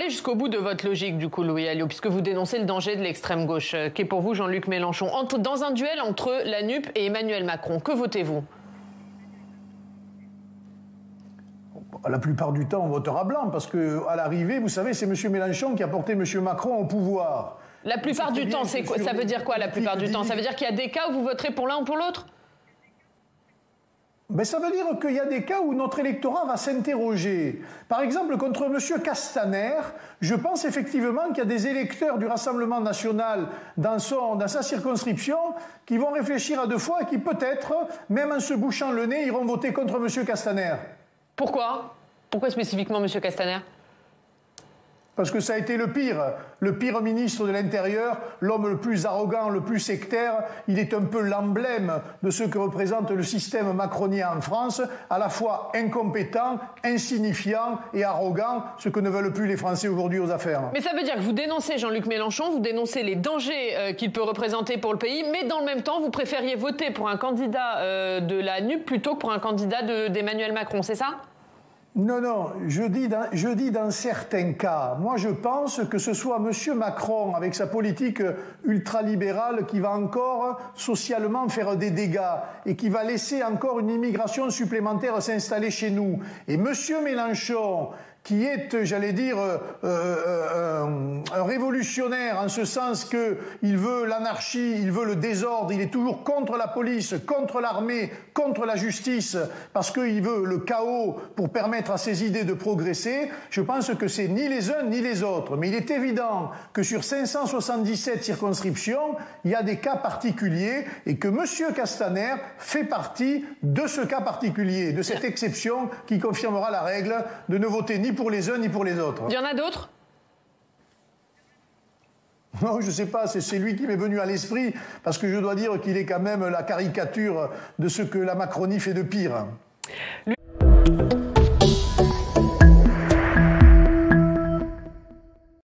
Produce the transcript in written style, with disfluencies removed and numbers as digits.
aller jusqu'au bout de votre logique, du coup, Louis Alliot, puisque vous dénoncez le danger de l'extrême gauche, qui est pour vous Jean-Luc Mélenchon. Dans un duel entre la NUP et Emmanuel Macron, que votez-vous? La plupart du temps, on votera blanc, parce qu'à l'arrivée, vous savez, c'est M. Mélenchon qui a porté M. Macron au pouvoir. La plupart du temps, c'est quoi? Ça veut dire quoi, la plupart du temps? Ça veut dire qu'il y a des cas où vous voterez pour l'un ou pour l'autre? Mais ça veut dire qu'il y a des cas où notre électorat va s'interroger. Par exemple, contre M. Castaner, je pense effectivement qu'il y a des électeurs du Rassemblement national dans sa circonscription qui vont réfléchir à deux fois et qui peut-être, même en se bouchant le nez, iront voter contre M. Castaner. Pourquoi? Pourquoi spécifiquement M. Castaner? Parce que ça a été le pire ministre de l'Intérieur, l'homme le plus arrogant, le plus sectaire. Il est un peu l'emblème de ce que représente le système macronien en France, à la fois incompétent, insignifiant et arrogant, ce que ne veulent plus les Français aujourd'hui aux affaires. Mais ça veut dire que vous dénoncez Jean-Luc Mélenchon, vous dénoncez les dangers qu'il peut représenter pour le pays, mais dans le même temps, vous préfériez voter pour un candidat de la NUP plutôt que pour un candidat d'Emmanuel Macron, c'est ça? Non, non, je dis dans certains cas. Moi, je pense que ce soit M. Macron, avec sa politique ultralibérale, qui va encore socialement faire des dégâts et qui va laisser encore une immigration supplémentaire s'installer chez nous. Et M. Mélenchon, qui est, j'allais dire, un révolutionnaire en ce sens qu'il veut l'anarchie, il veut le désordre, il est toujours contre la police, contre l'armée, contre la justice, parce qu'il veut le chaos pour permettre à ses idées de progresser. Je pense que c'est ni les uns ni les autres. Mais il est évident que sur 577 circonscriptions, il y a des cas particuliers et que M. Castaner fait partie de ce cas particulier, de cette exception qui confirmera la règle de ne voter ni pour les uns ni pour les autres. Il y en a d'autres? Non, je ne sais pas, c'est lui qui m'est venu à l'esprit, parce que je dois dire qu'il est quand même la caricature de ce que la Macronie fait de pire.